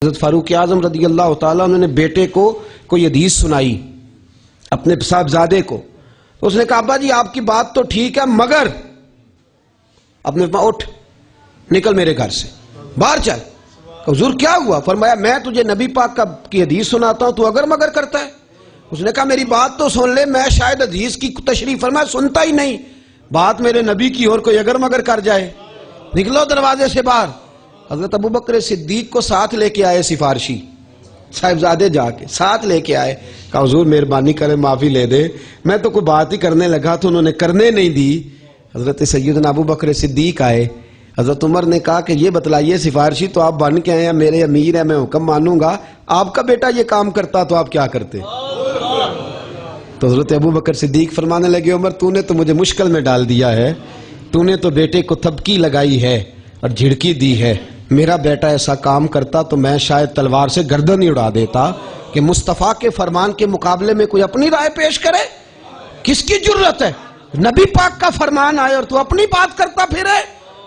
حضرت فاروق اعظم رضی اللہ تعالیٰ عنہ نے بیٹے کو کوئی حدیث سنائی اپنے صاحبزادے کو، تو اس نے کہا ابا جی آپ کی بات تو ٹھیک ہے مگر اپنے اٹھ نکل میرے گھر سے باہر چل۔ حضور کیا ہوا؟ فرمایا میں تجھے نبی پاک کی حدیث سناتا ہوں تو اگر مگر کرتا ہے۔ اس نے کہا میری بات تو سن لے، میں شاید حدیث کی تشریح فرمایا سنتا ہی نہیں، بات میرے نبی کی اور کوئی اگر مگر کر جائے، نکلو دروازے سے باہر۔ حضرت ابوبکر صدیق کو ساتھ لے کے آئے سفارشی صاحبزادے، جا کے ساتھ لے کے آئے، کہا حضور مہربانی کرے معافی لے دے، میں تو کوئی بات ہی کرنے لگا تو انہوں نے کرنے نہیں دی۔ حضرت سیدنا ابوبکر صدیق آئے، حضرت عمر نے کہا کہ یہ بتلائیے سفارشی تو آپ بن کے آئے ہیں، میرے امیر ہیں، میں حکم مانوں گا، آپ کا بیٹا یہ کام کرتا تو آپ کیا کرتے؟ تو حضرت ابوبکر صدیق فرمانے لگے عمر تو نے تو مجھے مشکل میں ڈال دیا ہے، تو نے تو بیٹے کو تھپکی لگائی ہے اور جھڑکی دی ہے، میرا بیٹا ایسا کام کرتا تو میں شاید تلوار سے گردن ہی اڑا دیتا۔ کہ مصطفیٰ کے فرمان کے مقابلے میں کوئی اپنی رائے پیش کرے؟ کس کی جرت ہے؟ نبی پاک کا فرمان آئے اور تو اپنی بات کرتا پھرے؟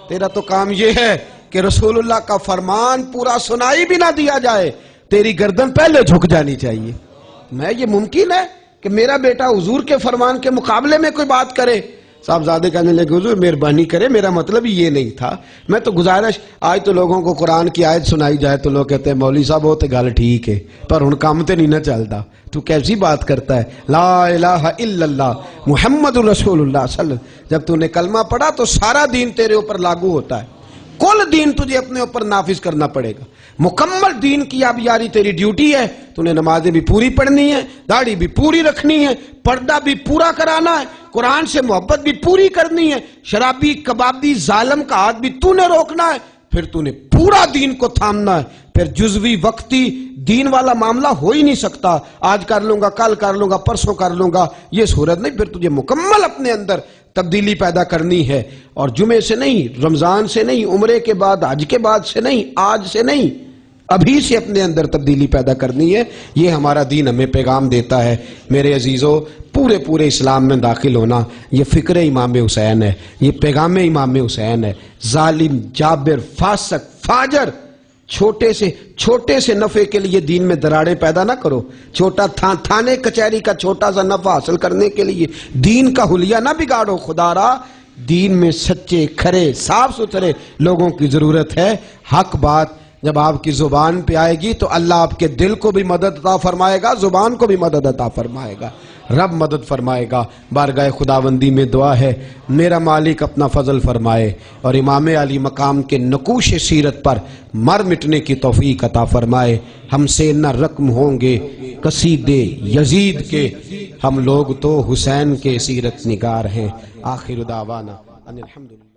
تیرا تو کام یہ ہے کہ رسول اللہ کا فرمان پورا سنائی بھی نہ دیا جائے، تیری گردن پہلے جھک جانی چاہیے۔ میں یہ ممکن ہے کہ میرا بیٹا حضور کے فرمان کے مقابلے میں کوئی بات کرے؟ صاحبزادے کہنے لگے حضور مہربانی کرے، میرا مطلب ہی یہ نہیں تھا، میں تو گزارش، آج تو لوگوں کو قرآن کی آیت سنائی جائے تو لوگ کہتے ہیں مولوی صاحب وہ تو گل ٹھیک ہے پر ان کام تے نہیں نہ چلتا، تو کیسی بات کرتا ہے؟ لا الہ الا اللہ محمد رسول اللہ صلی اللہ علیہ وسلم، جب تو نے کلمہ پڑھا تو سارا دین تیرے اوپر لاگو ہوتا ہے، کل دین تجھے اپنے اوپر نافذ کرنا پڑے گا، مکمل دین کی آبیاری تیری ڈیوٹی ہے، تو نے نمازیں بھی پوری پڑھنی ہے، داڑھی بھی پوری رکھنی ہے، پردہ بھی پورا کرانا ہے، قرآن سے محبت بھی پوری کرنی ہے، شرابی کبابی ظالم کا ہاتھ بھی تو نے روکنا ہے، پھر تو نے پورا دین کو تھامنا ہے، پھر جزوی وقتی دین والا معاملہ ہو ہی نہیں سکتا، آج کر لوں گا کل کر لوں گا پرسوں کر لوں گا، یہ صورت نہیں، پھر تجھے مکمل اپنے اندر تبدیلی پیدا کرنی ہے، اور جمعے سے نہیں، رمضان سے نہیں، عمرے کے بعد حج کے بعد سے نہیں، آج سے نہیں، ابھی سے اپنے اندر تبدیلی پیدا کرنی ہے۔ یہ ہمارا دین ہمیں پیغام دیتا ہے۔ میرے عزیزو، پورے اسلام میں داخل ہونا یہ فکر امام حسین ہے، یہ پیغام امام حسین ہے۔ ظالم، جابر، فاسق، فاجر، چھوٹے سے نفع کے لیے دین میں دراڑیں پیدا نہ کرو، چھوٹا تھانے کچہری کا چھوٹا سا نفع حاصل کرنے کے لیے دین کا حلیہ نہ بگاڑو۔ خدا را دین میں سچے، کھرے، صاف ستھرے لوگوں کی ضرورت ہے۔ حق بات جب آپ کی زبان پہ آئے گی تو اللہ آپ کے دل کو بھی مدد عطا فرمائے گا، زبان کو بھی مدد عطا فرمائے گا، رب مدد فرمائے گا۔ بارگاہ خداوندی میں دعا ہے میرا مالک اپنا فضل فرمائے اور امام علی مقام کے نقوش سیرت پر مر مٹنے کی توفیق عطا فرمائے۔ ہم سے نہ رقم ہوں گے قصیدے یزید کے، ہم لوگ تو حسین کے سیرت نگار ہیں۔ آخر دعوانا ان الحمدللہ۔